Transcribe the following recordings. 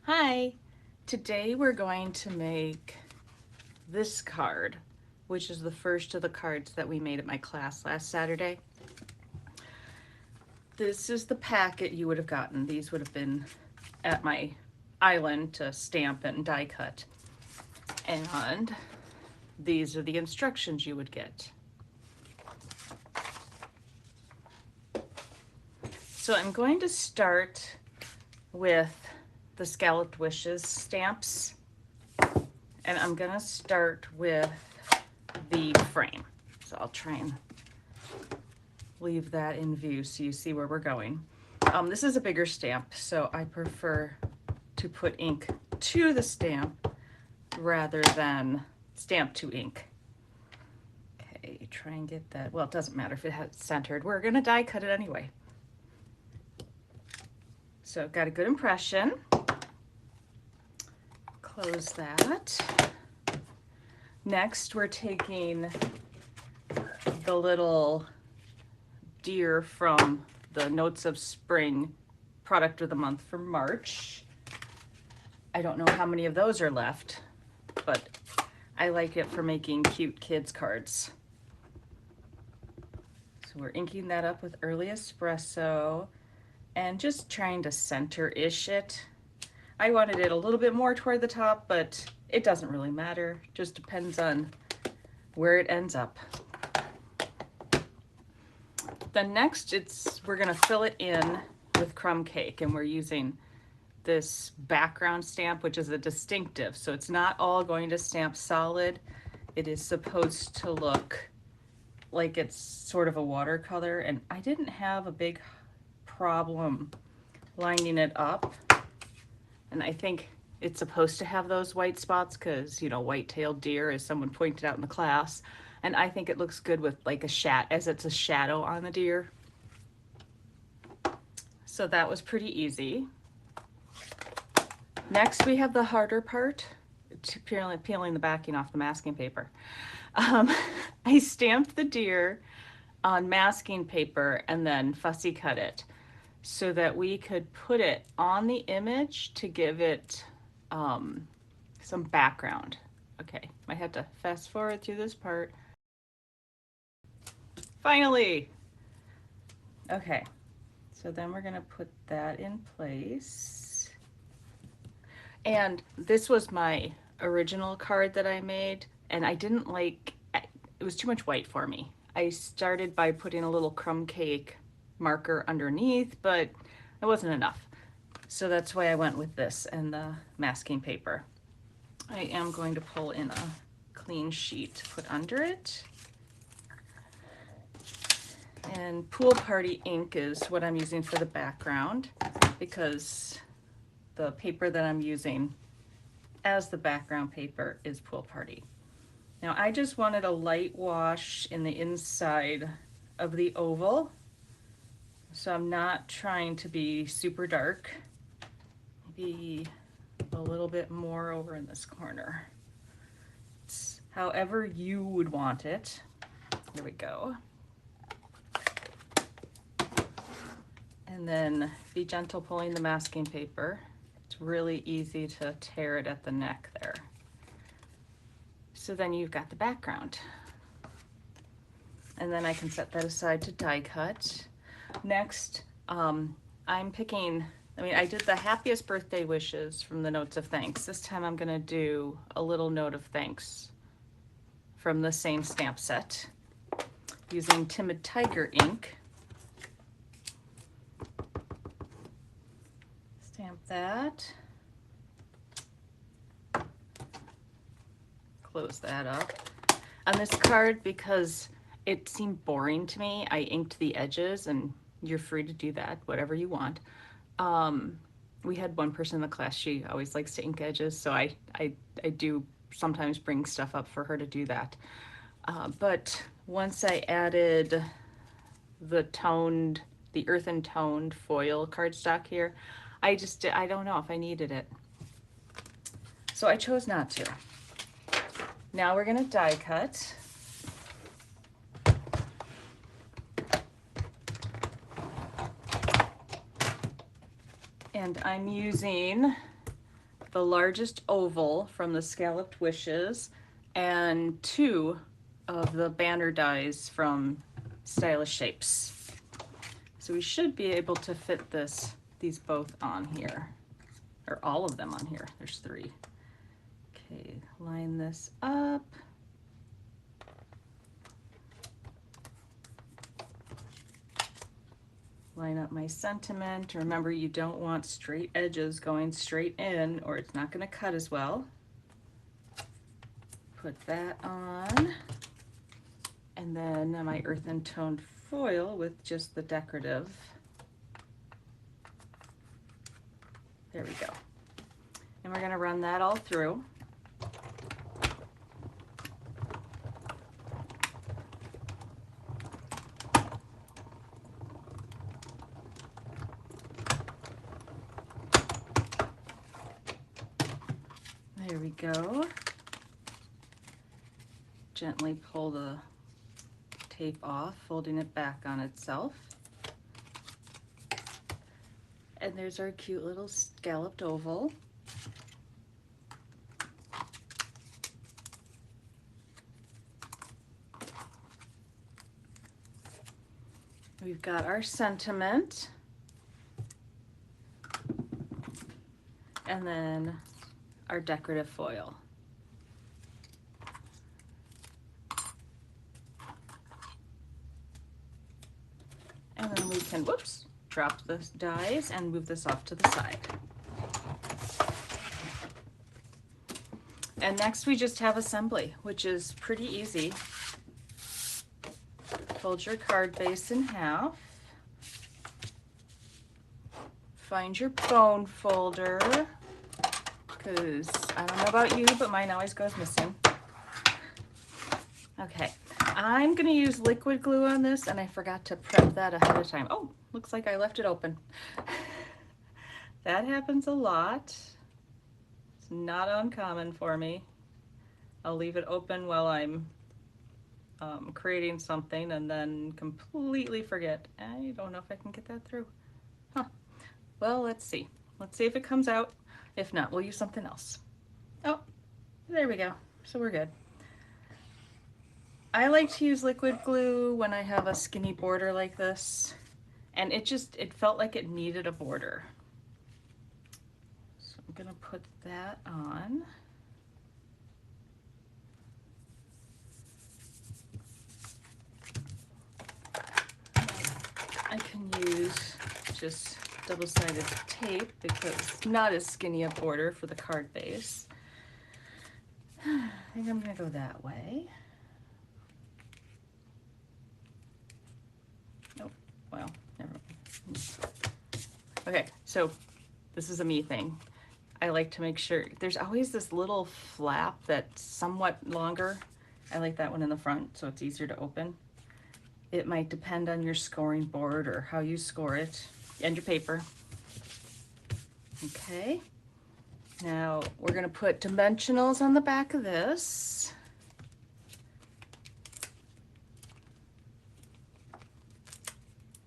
Hi, today we're going to make this card, which is the first of the cards that we made at my class last Saturday. This is the packet you would have gotten. These would have been at my island to stamp and die cut. And these are the instructions you would get. So I'm going to start with the Scalloped Wishes stamps, and I'm gonna start with the frame. So I'll try and leave that in view so you see where we're going. This is a bigger stamp, so I prefer to put ink to the stamp rather than stamp to ink. Okay, try and get that. Well, it doesn't matter if it has centered. We're gonna die cut it anyway. So got a good impression. Close that. Next, we're taking the little deer from the Notes of Spring product of the month for March. I don't know how many of those are left, but I like it for making cute kids cards. So we're inking that up with Early Espresso and just trying to center-ish it. I wanted it a little bit more toward the top, but it doesn't really matter. Just depends on where it ends up. Then next, we're gonna fill it in with Crumb Cake, and we're using this background stamp, which is a distinctive. So it's not all going to stamp solid. It is supposed to look like it's sort of a watercolor, and I didn't have a big problem lining it up. And I think it's supposed to have those white spots because, you know, white-tailed deer, as someone pointed out in the class. And I think it looks good with like as it's a shadow on the deer. So that was pretty easy. Next, we have the harder part, peeling the backing off the masking paper. I stamped the deer on masking paper and then fussy cut it so that we could put it on the image to give it some background. Okay, I had to fast forward through this part. Finally! Okay, so then we're gonna put that in place. And this was my original card that I made, and I didn't like, it was too much white for me. I started by putting a little Crumb Cake marker underneath, but it wasn't enough. So that's why I went with this and the masking paper. I am going to pull in a clean sheet to put under it. And Pool Party ink is what I'm using for the background because the paper that I'm using as the background paper is Pool Party. Now I just wanted a light wash in the inside of the oval, so I'm not trying to be super dark. Maybe a little bit more over in this corner. It's however you would want it. There we go. And then be gentle pulling the masking paper. It's really easy to tear it at the neck there. So then you've got the background. And then I can set that aside to die cut. Next, I'm picking, I did the happiest birthday wishes from the Notes of Thanks. This time I'm gonna do a little note of thanks from the same stamp set using Timid Tiger ink. Stamp that. Close that up. On this card, because it seemed boring to me, I inked the edges, and you're free to do that, whatever you want. We had one person in the class, she always likes to ink edges, so I do sometimes bring stuff up for her to do that. But once I added the Earthen Toned foil cardstock here, I don't know if I needed it. So I chose not to. Now we're gonna die cut. And I'm using the largest oval from the Scalloped Wishes and 2 of the banner dies from Stylish Shapes. So we should be able to fit these both on here, or all of them on here. There's 3. Okay, line this up. Line up my sentiment. Remember, you don't want straight edges going straight in or it's not going to cut as well. Put that on. And then my Earthen Toned foil with just the decorative. There we go. And we're going to run that all through. There we go. Gently pull the tape off, folding it back on itself. And there's our cute little scalloped oval. We've got our sentiment. And then our decorative foil. And then we can, whoops, drop the dies and move this off to the side. And next we just have assembly, which is pretty easy. Fold your card base in half. Find your bone folder, because I don't know about you, but mine always goes missing. Okay, I'm gonna use liquid glue on this, and I forgot to prep that ahead of time. Oh, looks like I left it open. That happens a lot. It's not uncommon for me. I'll leave it open while I'm creating something and then completely forget. I don't know if I can get that through. Huh. Well, let's see. Let's see if it comes out. If not, we'll use something else. Oh, there we go. So we're good. I like to use liquid glue when I have a skinny border like this, and it felt like it needed a border. So I'm gonna put that on. I can use just double-sided tape because it's not as skinny a border for the card base. I think I'm gonna go that way. Oh, well, never mind. Okay, so this is a me thing. I like to make sure, there's always this little flap that's somewhat longer. I like that one in the front so it's easier to open. It might depend on your scoring board or how you score it and your paper. Okay, now we're gonna put dimensionals on the back of this.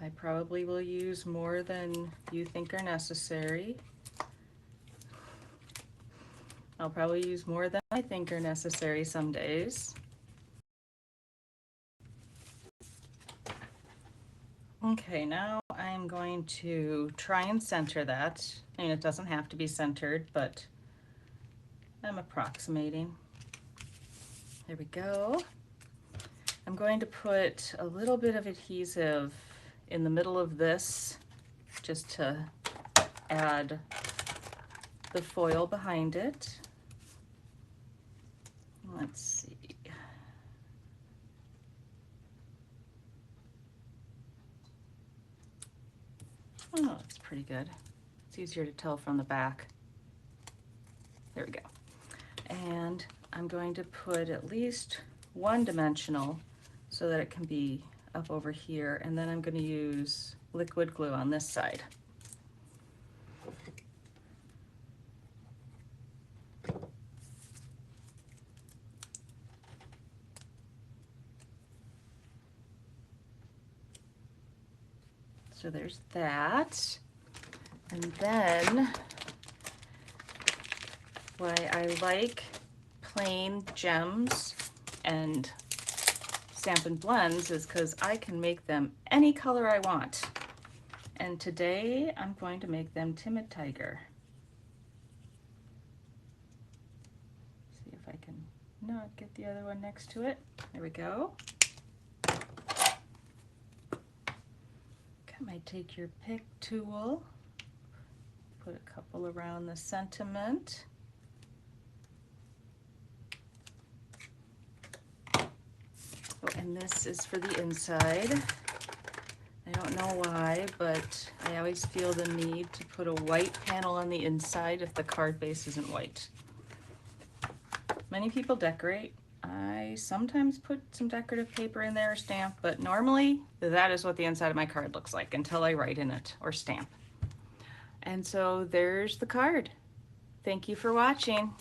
I probably will use more than you think are necessary. I'll probably use more than I think are necessary some days. Okay, now I'm going to try and center that. I mean, it doesn't have to be centered, but I'm approximating. There we go. I'm going to put a little bit of adhesive in the middle of this just to add the foil behind it. Let's see. Oh, that's pretty good. It's easier to tell from the back. There we go. And I'm going to put at least one dimensional so that it can be up over here, and then I'm going to use liquid glue on this side. So there's that. And then why I like plain gems and Stampin' Blends is because I can make them any color I want. And today I'm going to make them Timid Tiger. See if I can not get the other one next to it. There we go. Might take your pick tool, put a couple around the sentiment. Oh, and this is for the inside. I don't know why, but I always feel the need to put a white panel on the inside if the card base isn't white. Many people decorate. I sometimes put some decorative paper in there or stamp, but normally that is what the inside of my card looks like until I write in it or stamp. And so there's the card. Thank you for watching.